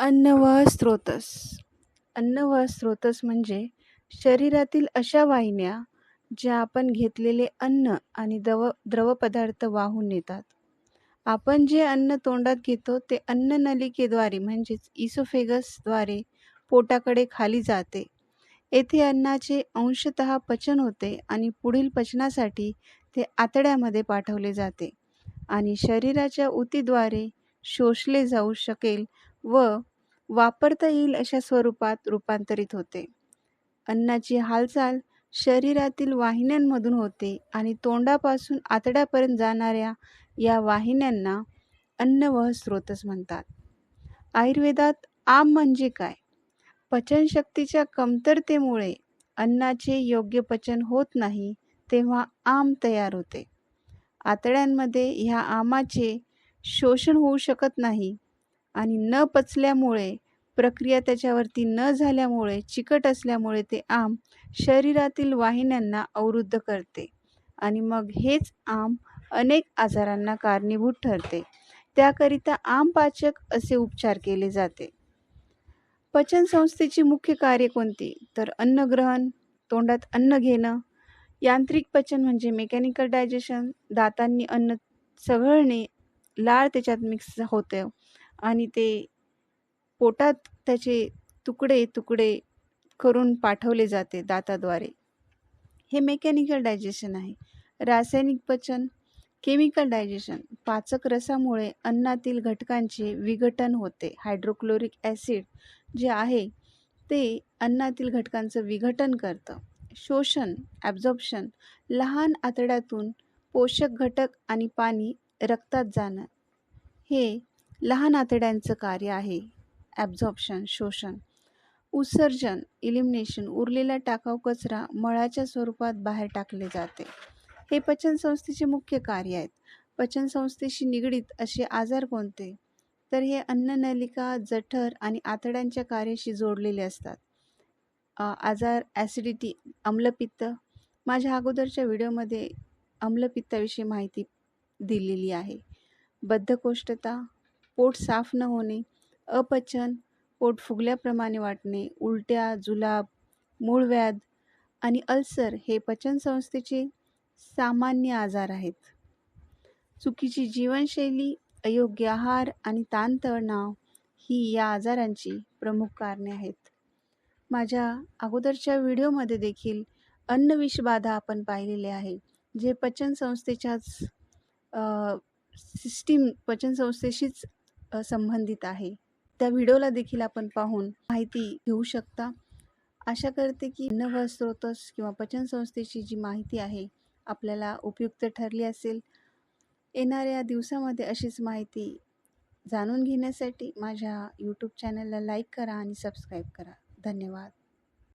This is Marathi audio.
अन्न व स्रोतस. अन्न व स्रोतस म्हणजे शरीरातील अशा वाहिन्या ज्या आपण घेतलेले अन्न आणि द्रवपदार्थ वाहून नेतात. आपण जे अन्न तोंडात घेतो ते अन्ननलिकेद्वारे म्हणजेच इसोफेगसद्वारे पोटाकडे खाली जाते. येथे अन्नाचे अंशतः पचन होते आणि पुढील पचनासाठी ते आतड्यामध्ये पाठवले जाते आणि शरीराच्या उतीद्वारे शोषले जाऊ शकेल व वापरता येईल अशा स्वरूपात रूपांतरित होते. अन्नाची हालचाल शरीरातील वाहिन्यांमधून होते आणि तोंडापासून आतड्यापर्यंत जाणाऱ्या या वाहिन्यांना अन्न व स्रोतस म्हणतात. आयुर्वेदात आम म्हणजे काय? पचनशक्तीच्या कमतरतेमुळे अन्नाचे योग्य पचन होत नाही तेव्हा आम तयार होते. आतड्यांमध्ये ह्या आमाचे शोषण होऊ शकत नाही आणि न पचल्यामुळे प्रक्रिया त्याच्यावरती न झाल्यामुळे चिकट असल्यामुळे ते आम शरीरातील वाहिन्यांना अवरुद्ध करते आणि मग हेच आम अनेक आजारांना कारणीभूत ठरते. त्याकरिता आमपाचक असे उपचार केले जाते. पचनसंस्थेची मुख्य कार्ये कोणती? तर अन्नग्रहण, तोंडात अन्न घेणं, यांत्रिक पचन म्हणजे मेकॅनिकल डायजेशन, दातांनी अन्न चघळणे, लाळ त्याच्यात मिक्स होते आणि ते पोटात त्याचे तुकडे तुकडे करून पाठवले जाते दाताद्वारे. हे मेकॅनिकल डायजेशन आहे. रासायनिक पचन, केमिकल डायजेशन, पाचक रसामुळे अन्नातील घटकांचे विघटन होते. हायड्रोक्लोरिक ॲसिड जे आहे ते अन्नातील घटकांचं विघटन करतं. शोषण, ॲब्झॉर्प्शन, लहान आतड्यातून पोषक घटक आणि पाणी रक्तात जाणं हे लहान आतड्यांचं कार्य आहे. ॲब्झॉर्प्शन, शोषण. उत्सर्जन, इलिमिनेशन, उरलेला टाकाऊ कचरा मळाच्या स्वरूपात बाहेर टाकले जाते. हे पचनसंस्थेचे मुख्य कार्य आहेत. पचनसंस्थेशी निगडीत असे आजार कोणते? तर हे अन्ननलिका, जठर आणि आतड्यांच्या कार्याशी जोडलेले असतात. आजार ॲसिडिटी, आम्लपित्त. माझ्या अगोदरच्या व्हिडिओमध्ये आम्लपित्ताविषयी माहिती दिलेली आहे. बद्धकोष्ठता, पोट साफ न होणे, अपचन, पोट फुगल्याप्रमाणे वाटणे, उलट्या, जुलाब, मूळव्याध आणि अल्सर हे पचनसंस्थेचे सामान्य आजार आहेत. चुकीची जीवनशैली, अयोग्य आहार आणि ताणतणाव ही या आजारांची प्रमुख कारणे आहेत. माझ्या अगोदरच्या व्हिडिओमध्ये देखील अन्नविषबाधा आपण पाहिलेले आहे, जे पचनसंस्थेच्याच पचनसंस्थेशीच संबंधित आहे. त्या व्हिडिओला देखील आपण पाहून माहिती घेऊ शकता. आशा करते की अन्न व स्रोतस किंवा पचनसंस्थेची जी माहिती आहे आपल्याला उपयुक्त ठरली असेल. येणाऱ्या दिवसामध्ये अशीच माहिती जाणून घेण्यासाठी माझ्या यूट्यूब चॅनलला लाईक करा आणि सबस्क्राईब करा. धन्यवाद.